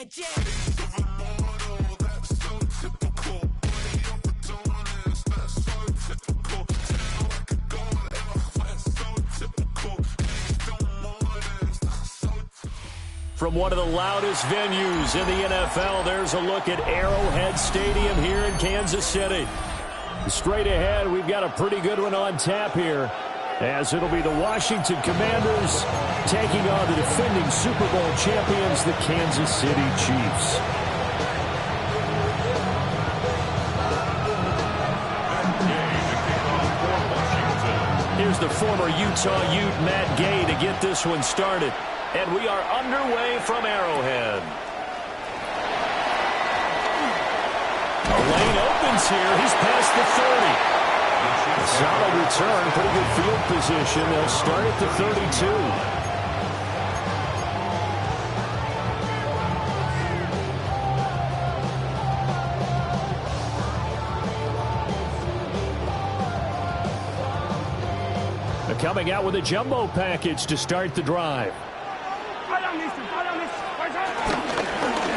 From one of the loudest venues in the NFL, there's a look at Arrowhead Stadium here in Kansas City. Straight ahead, we've got a pretty good one on tap here, as it'll be the Washington Commanders taking on the defending Super Bowl champions, the Kansas City Chiefs. Here's the former Utah Ute, Matt Gay, to get this one started. And we are underway from Arrowhead. A lane opens here. He's past the 30. A solid return. Pretty good field position. They'll start at the 32. Coming out with a jumbo package to start the drive.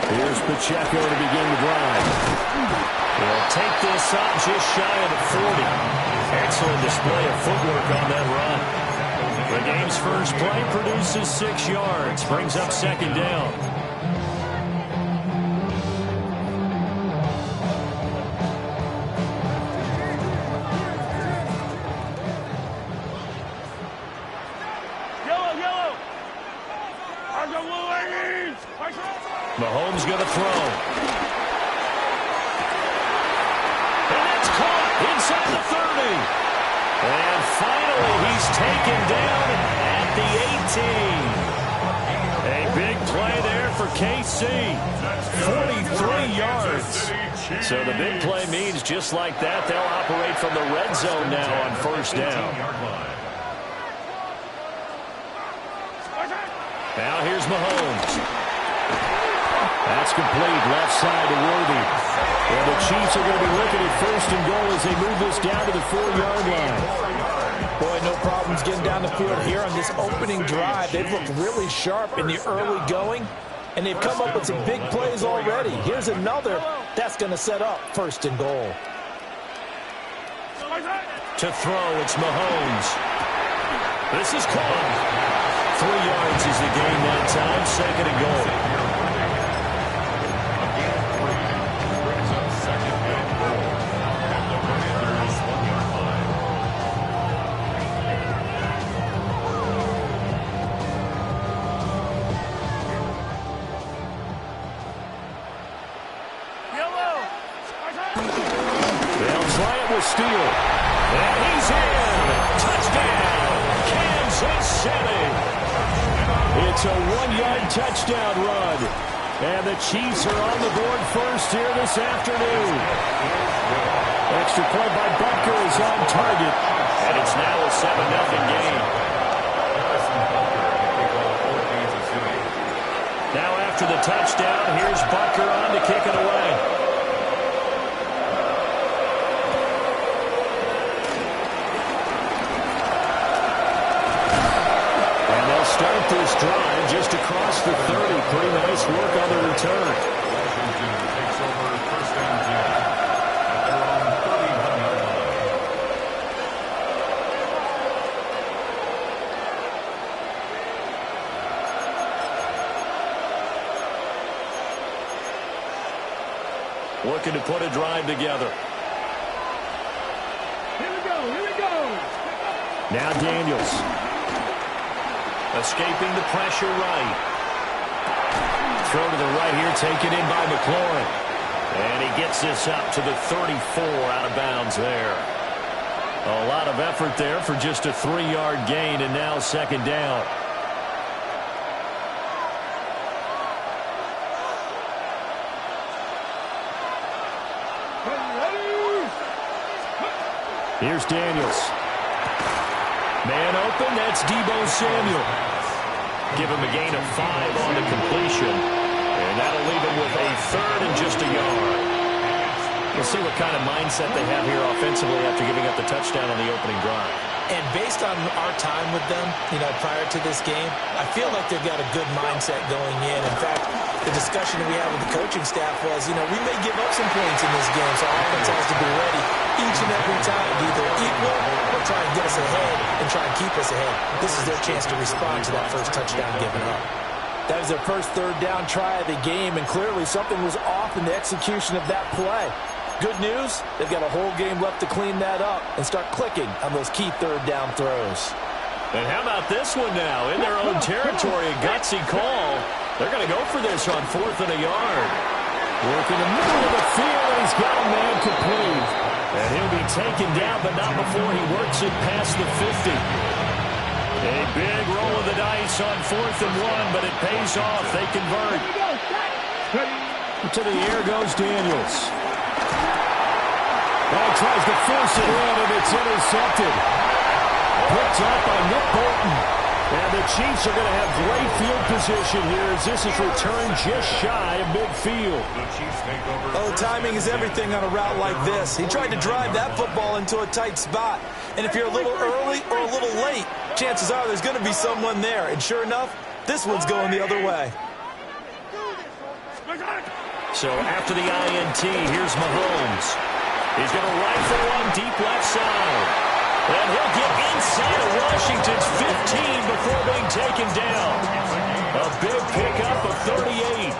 Here's Pacheco to begin the drive. He'll take this up just shy of the 40. Excellent display of footwork on that run. The game's first play produces 6 yards, brings up second down. Mahomes going to throw. And it's caught inside the 30. And finally, he's taken down at the 18. A big play there for KC. 43 yards. So the big play means just like that, they'll operate from the red zone now on first down. Now here's Mahomes. That's complete, left side to Worthy. And the Chiefs are going to be looking at first and goal as they move this down to the 4-yard line. Boy, no problems getting down the field here on this opening drive. They've looked really sharp in the early going, and they've come up with some big plays already. Here's another that's going to set up first and goal. To throw, it's Mahomes. This is caught. 3 yards is the gain that time, second and goal. Steal. And he's in. Touchdown, Kansas City. It's a 1-yard touchdown run. And the Chiefs are on the board first here this afternoon. Extra point by Butker is on target. And it's now a 7-0 game. Now after the touchdown, here's Butker on to kick it away. Start this drive just across the 30. Pretty nice work on the return. Washington takes over first and 10 at their own 30-yard line. Looking to put a drive together. Here we go. Now Daniels. Escaping the pressure right. Throw to the right here, taken in by McLaurin. And he gets this up to the 34, out of bounds there. A lot of effort there for just a 3-yard gain, and now second down. Here's Daniels. Man open, that's Deebo Samuel. Give him a gain of 5 on the completion. And that'll leave him with a 3rd and just a yard. We'll see what kind of mindset they have here offensively after giving up the touchdown on the opening drive. And based on our time with them, prior to this game, I feel like they've got a good mindset going in. In fact, the discussion that we had with the coaching staff was, we may give up some points in this game, so our offense has to be ready each and every time to either equal or try and get us ahead and try and keep us ahead. This is their chance to respond to that first touchdown given up. That was their first third down try of the game, and clearly something was off in the execution of that play. Good news, they've got a whole game left to clean that up and start clicking on those key third down throws. And how about this one now? In their own territory, a gutsy call. They're going to go for this on 4th and a yard. Work in the middle of the field, and he's got a man complete. And he'll be taken down, but not before he works it past the 50. A big roll of the dice on 4th and 1, but it pays off. They convert. To the air goes Daniels. Well, tries to force it in, and it's intercepted. Picked up by Nick Bolton. And the Chiefs are going to have great field position here as this is returned just shy of midfield. Oh, timing is everything on a route like this. He tried to drive that football into a tight spot. And if you're a little early or a little late, chances are there's going to be someone there. And sure enough, this one's going the other way. So after the INT, here's Mahomes. He's going to rifle one deep left side. And he'll get inside of Washington's 15 before being taken down. A big pickup of 38.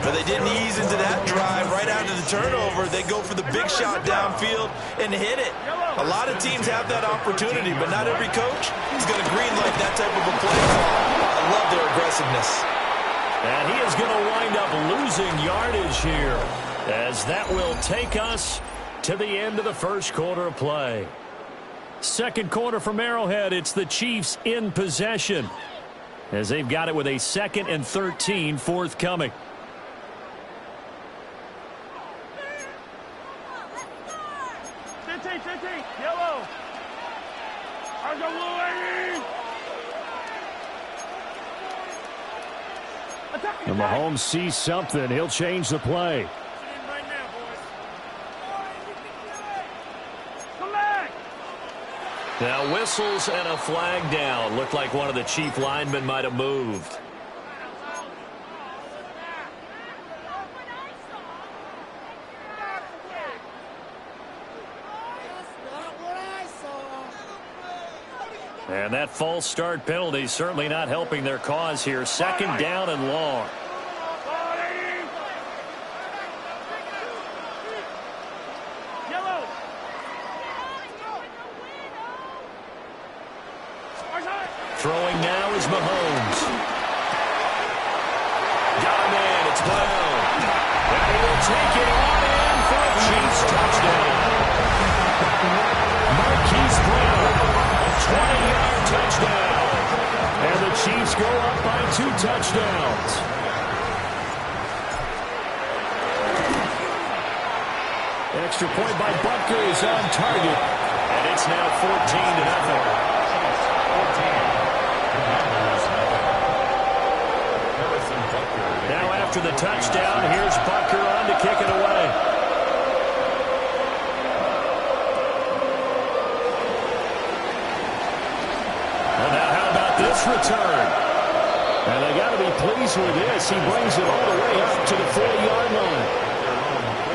But they didn't ease into that drive right after the turnover. They go for the big shot downfield and hit it. A lot of teams have that opportunity, but not every coach is going to greenlight that type of a play call. I love their aggressiveness. And he is going to wind up losing yardage here, as that will take us to the end of the first quarter of play. Second quarter from Arrowhead, it's the Chiefs in possession, as they've got it with a 2nd and 13 forthcoming. Yellow. And Mahomes sees something. He'll change the play. Now whistles and a flag down. Looked like one of the Chief linemen might have moved. And that false start penalty certainly not helping their cause here. 2nd down and long. Throwing now is Mahomes. Got a man, it's Brown. And he will take it on in for a Chiefs touchdown. Marquise Brown, 20-yard touchdown. And the Chiefs go up by 2 touchdowns. Extra point by Butker is on target. And it's now 14-0. Now after the touchdown, here's Butker on to kick it away. Well, now how about this return? And they got to be pleased with this. He brings it all the way up to the 40-yard line.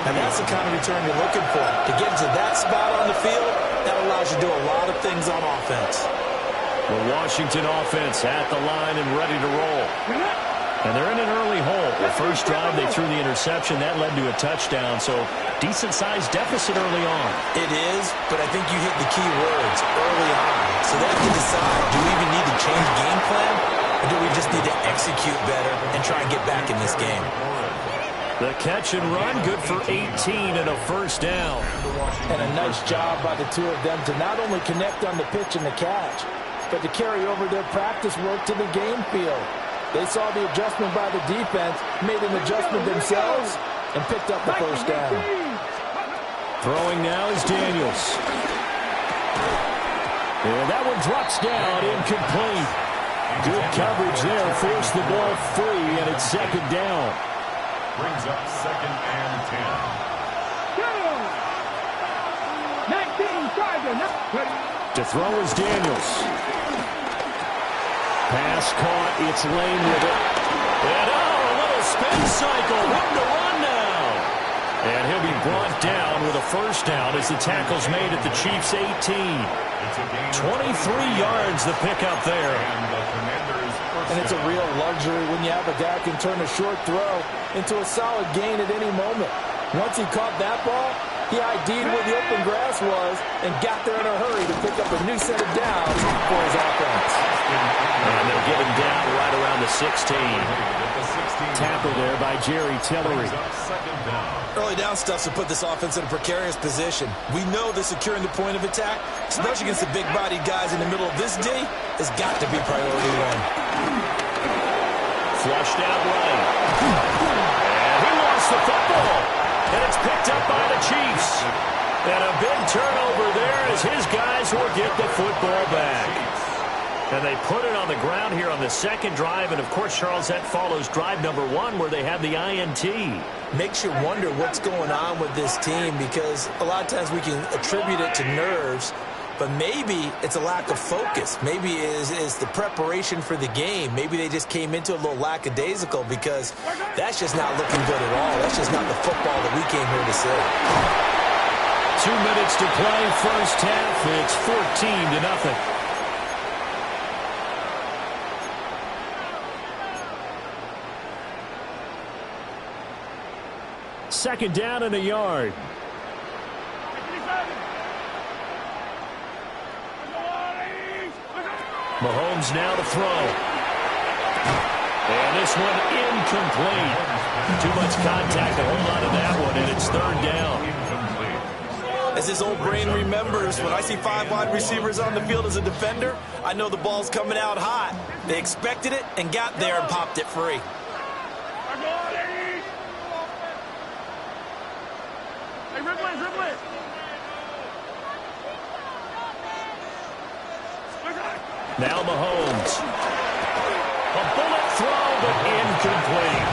And that's the kind of return you're looking for. To get to that spot on the field, that allows you to do a lot of things on offense. The Washington offense at the line and ready to roll. And they're in an early hole. The first drive, they threw the interception. That led to a touchdown, so decent-sized deficit early on. It is, but I think you hit the key words early on. So they have to decide, do we even need to change game plan, or do we just need to execute better and try and get back in this game? The catch and run, good for 18 and a first down. And a nice job by the two of them to not only connect on the pitch and the catch, but to carry over their practice work to the game field. They saw the adjustment by the defense, made an adjustment themselves, and picked up the first down. Throwing now is Daniels. And that one drops down, incomplete. Good coverage there, forced the ball free, and it's 2nd down. Brings up 2nd and 10. To throw is Daniels. Pass caught. It's Lane with it. And a little spin cycle. Room to run now. And he'll be brought down with a first down as the tackle's made at the Chiefs' 18. 23 yards the pickup there. And it's a real luxury when you have a guy who can turn a short throw into a solid gain at any moment. Once he caught that ball, he ID'd where the open grass was and got there in a hurry to pick up a new set of downs for his offense. And they'll get him down right around the 16. Tackled there by Jerry Tillery. Early down stuff to put this offense in a precarious position. We know that securing the point of attack, especially against the big-bodied guys in the middle of this D, has got to be priority one. Flushed out right. And he lost the football. And it's picked up by the Chiefs. And a big turnover there as his guys will get the football back. And they put it on the ground here on the second drive. And, of course, Charles, that follows drive number 1 where they had the INT. Makes you wonder what's going on with this team because a lot of times we can attribute it to nerves, but maybe it's a lack of focus. Maybe it's the preparation for the game. Maybe they just came into a little lackadaisical because that's just not looking good at all. That's just not the football that we came here to see. 2 minutes to play, first half. It's 14-0. Second down and a yard. Mahomes now to throw. And this one incomplete. Too much contact to hold on to that one, and it's third down. As his old brain remembers, when I see 5 wide receivers on the field as a defender, I know the ball's coming out hot. They expected it and got there and popped it free. Now Mahomes. A bullet throw, but incomplete.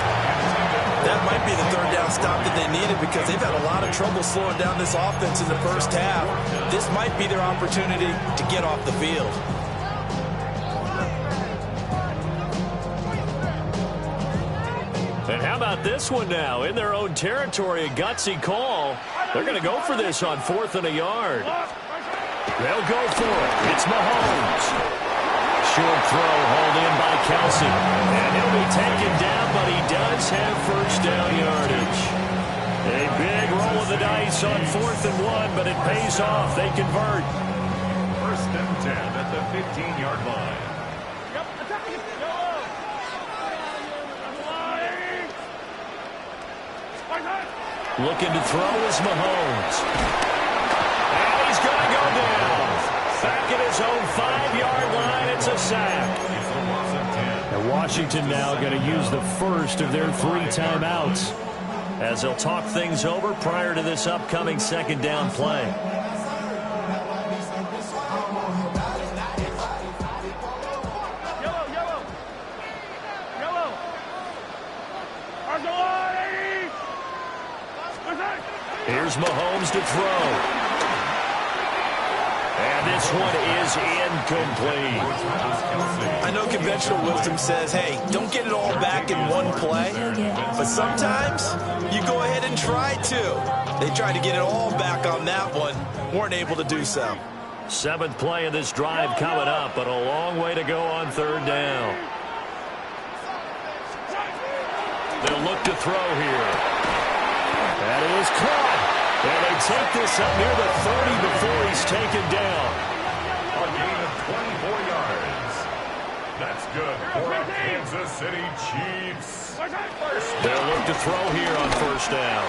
That might be the third down stop that they needed because they've had a lot of trouble slowing down this offense in the first half. This might be their opportunity to get off the field. And how about this one now? In their own territory, a gutsy call. They're going to go for this on 4th and a yard. They'll go for it. It's Mahomes. Short throw hauled in by Kelsey. And he'll be taken down, but he does have first down yardage. A big roll of the dice on 4th and 1, but it pays off. They convert. 1st and 10 at the 15-yard line. Looking to throw is Mahomes. And he's going to go down. Back at his own 5-yard line, it's a sack. And Washington now going to use the first of their 3 timeouts as they'll talk things over prior to this upcoming second down play. Here's Mahomes to throw. And this one is incomplete. I know conventional wisdom says, hey, don't get it all back in one play. But sometimes you go ahead and try to. They tried to get it all back on that one. Weren't able to do so. 7th play of this drive coming up, but a long way to go on 3rd down. They'll look to throw here. That is caught. And they take this up near the 30 before he's taken down. A gain of 24 yards. That's good for our Kansas City Chiefs. They'll look to throw here on 1st down.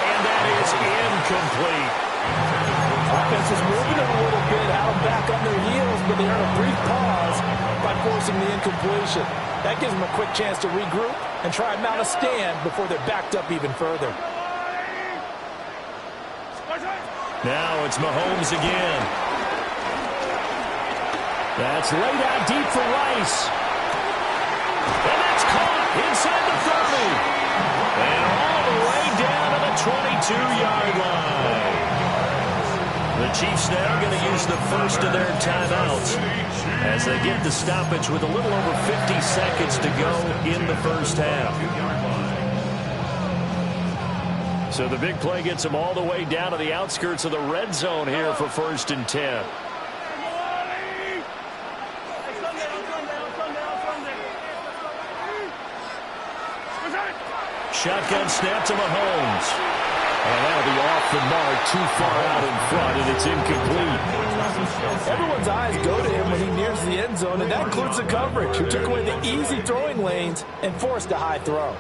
And that is incomplete. Offense is moving a little bit out back on their heels, but they earn a brief pause by forcing the incompletion. That gives them a quick chance to regroup and try and mount a stand before they're backed up even further. Now it's Mahomes again. That's laid out deep for Rice. And that's caught inside the 30. And all the way down to the 22-yard line. Chiefs now going to use the first of their timeouts as they get the stoppage with a little over 50 seconds to go in the first half. So the big play gets them all the way down to the outskirts of the red zone here for 1st and 10. Shotgun snap to Mahomes. And that'll be off the mark, too far out in front, and it's incomplete. Everyone's eyes go to him when he nears the end zone, and that includes the coverage, who took away the easy throwing lanes and forced a high throw.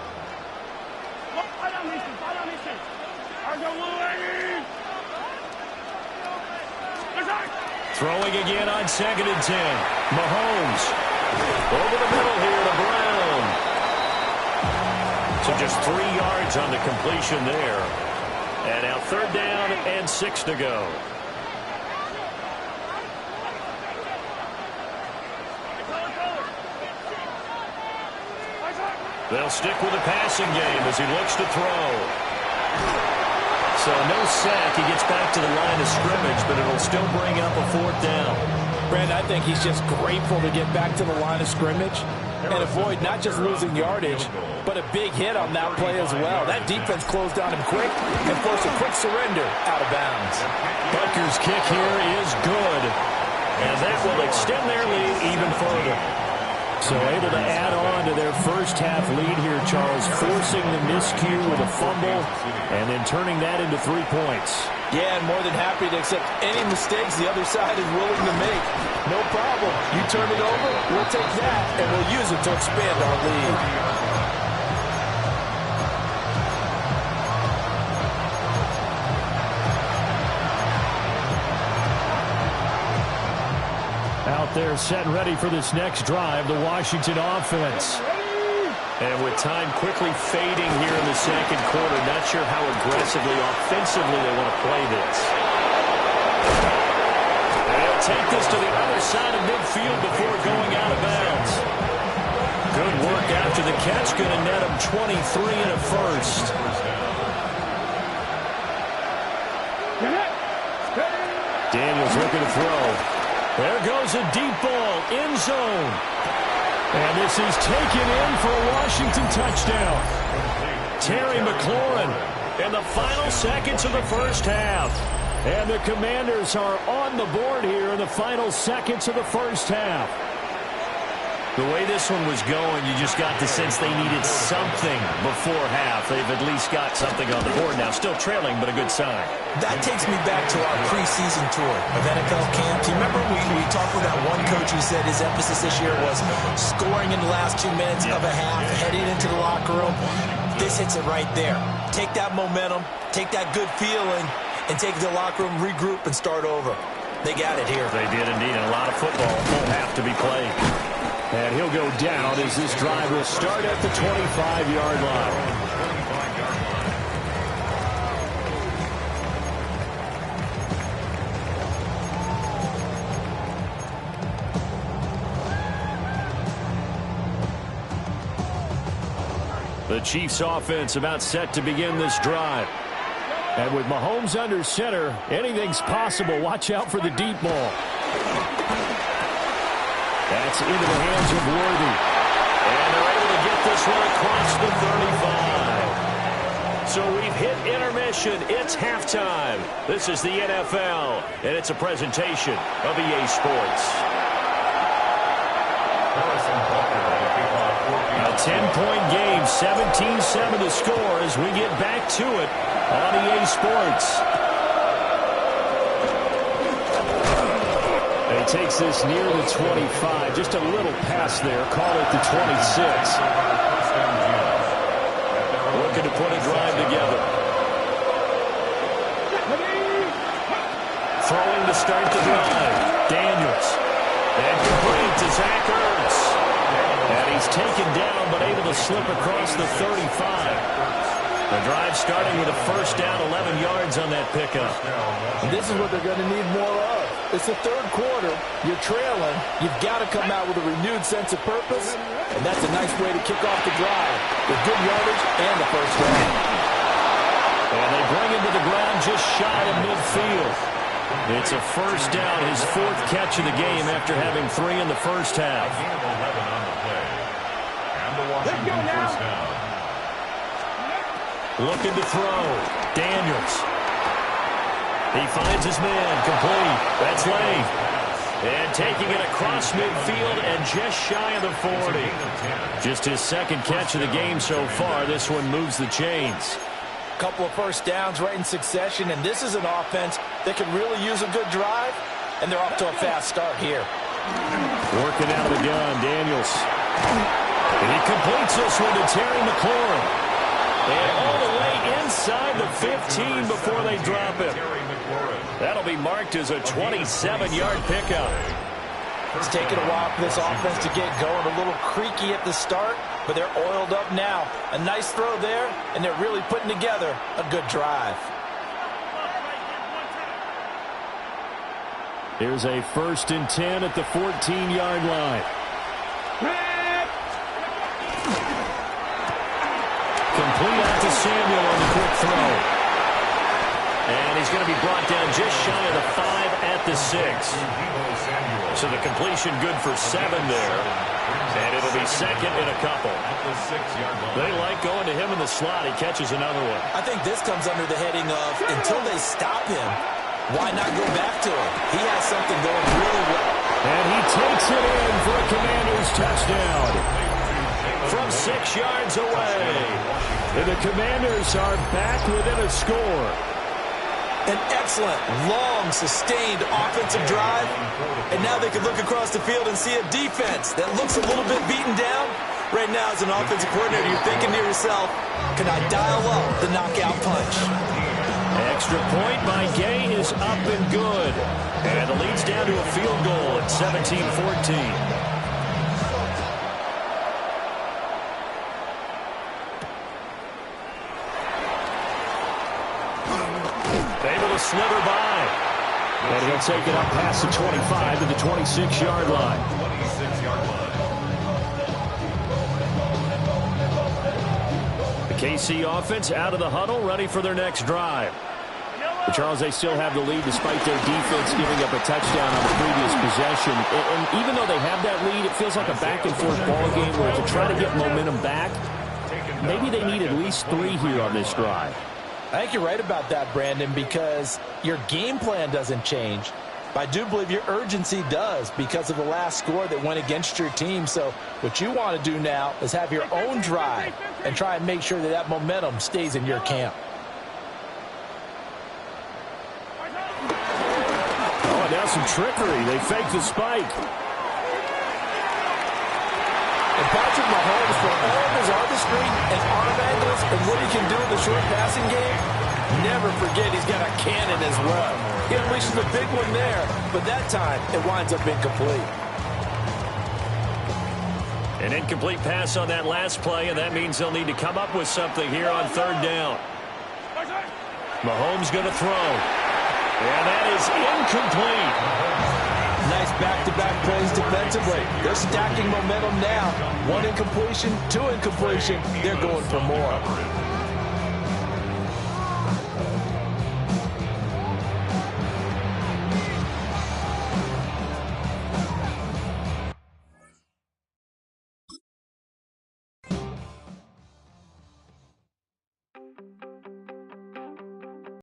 Throwing again on 2nd and 10. Mahomes over the middle here to Brown. So just 3 yards on the completion there. And now 3rd down and 6 to go. They'll stick with the passing game as he looks to throw. So no sack. He gets back to the line of scrimmage, but it'll still bring up a 4th down. Brandon, I think he's just grateful to get back to the line of scrimmage and avoid not just losing yardage, but a big hit on that play as well. That defense closed on him quick and forced a quick surrender out of bounds. Butker's kick here is good, and that will extend their lead even further. So able to add on to their first half lead here, Charles, forcing the miscue with a fumble and then turning that into 3 points. Yeah, and more than happy to accept any mistakes the other side is willing to make. No problem. You turn it over, we'll take that, and we'll use it to expand our lead. Out there set and ready for this next drive, the Washington offense. And with time quickly fading here in the 2nd quarter, not sure how aggressively, offensively they want to play this. They'll take this to the other side of midfield before going out of bounds. Good work after the catch, going to net him 23 and a first. Daniels looking to throw. There goes a deep ball, end zone. And this is taken in for a Washington touchdown. Terry McLaurin in the final seconds of the first half. And the Commanders are on the board here in the final seconds of the first half. The way this one was going, you just got the sense they needed something before half. They've at least got something on the board now. Still trailing, but a good sign. That takes me back to our preseason tour of NFL camps. You remember we talked with that one coach who said his emphasis this year was scoring in the last 2 minutes of a half, heading into the locker room. This hits it right there. Take that momentum, take that good feeling, and take the locker room, regroup, and start over. They got it here. They did indeed, and a lot of football will have to be played. And he'll go down as this drive will start at the 25-yard line. The Chiefs offense about set to begin this drive. And with Mahomes under center, anything's possible. Watch out for the deep ball. That's into the hands of Worthy. And they're able to get this one across the 35. So we've hit intermission. It's halftime. This is the NFL, and it's a presentation of EA Sports. A 10-point game, 17-7 to score as we get back to it on EA Sports. He takes this near the 25. Just a little pass there. Call it the 26. Looking to put a drive together. Throwing to start the drive. Daniels. And complete to Zach Ertz. And he's taken down but able to slip across the 35. The drive starting with a first down, 11 yards on that pickup. And this is what they're going to need more of. It's the 3rd quarter. You're trailing. You've got to come out with a renewed sense of purpose. And that's a nice way to kick off the drive with good yardage and the first down. And they bring him to the ground just shy of midfield. It's a first down, his fourth catch of the game after having 3 in the first half. A gain of 11 on the play. And the Washington first down. Looking to throw. Daniels. He finds his man. Complete. That's Lane. And taking it across midfield and just shy of the 40. Just his second catch of the game so far. This one moves the chains. Couple of first downs right in succession, and this is an offense that can really use a good drive, and they're off to a fast start here. Working out of the gun, Daniels. And he completes this one to Terry McLaurin. And all the way inside the 15 before they drop him. That'll be marked as a 27-yard pickup. It's taken a while for this offense to get going. A little creaky at the start, but they're oiled up now. A nice throw there, and they're really putting together a good drive. Here's a 1st and 10 at the 14-yard line. Complete out to Samuel on the quick throw. And he's going to be brought down just shy of the 5 at the 6. So the completion good for 7 there. And it'll be second and a couple. They like going to him in the slot. He catches another one. I think this comes under the heading of until they stop him, why not go back to him? He has something going really well. And he takes it in for a Commanders touchdown. From 6 yards away. And the Commanders are back within a score. An excellent, long, sustained offensive drive. And now they can look across the field and see a defense that looks a little bit beaten down. Right now, as an offensive coordinator, you're thinking to yourself, can I dial up the knockout punch? Extra point by Gay is up and good. And the lead's down to a field goal at 17-14. Able to slither by. And he'll take it up past the 25 to the 26-yard line. 26-yard line. The KC offense out of the huddle, ready for their next drive. But Charles, they still have the lead despite their defense giving up a touchdown on the previous possession. And even though they have that lead, it feels like a back-and-forth ball game where to try to get momentum back, maybe they need at least 3 here on this drive. I think you're right about that, Brandon, because your game plan doesn't change. But I do believe your urgency does because of the last score that went against your team. So what you want to do now is have your own drive and try and make sure that that momentum stays in your camp. Oh, now some trickery. They fake the spike. And Patrick Mahomes, for all of his artistry and arm angles and what he can do in the short passing game, never forget he's got a cannon as well. He unleashes a big one there, but that time it winds up incomplete. An incomplete pass on that last play, and that means they'll need to come up with something here on 3rd down. Mahomes going to throw. And that is incomplete. Nice back-to-back plays defensively. They're stacking momentum now. 1 incompletion, 2 incompletion. They're going for more.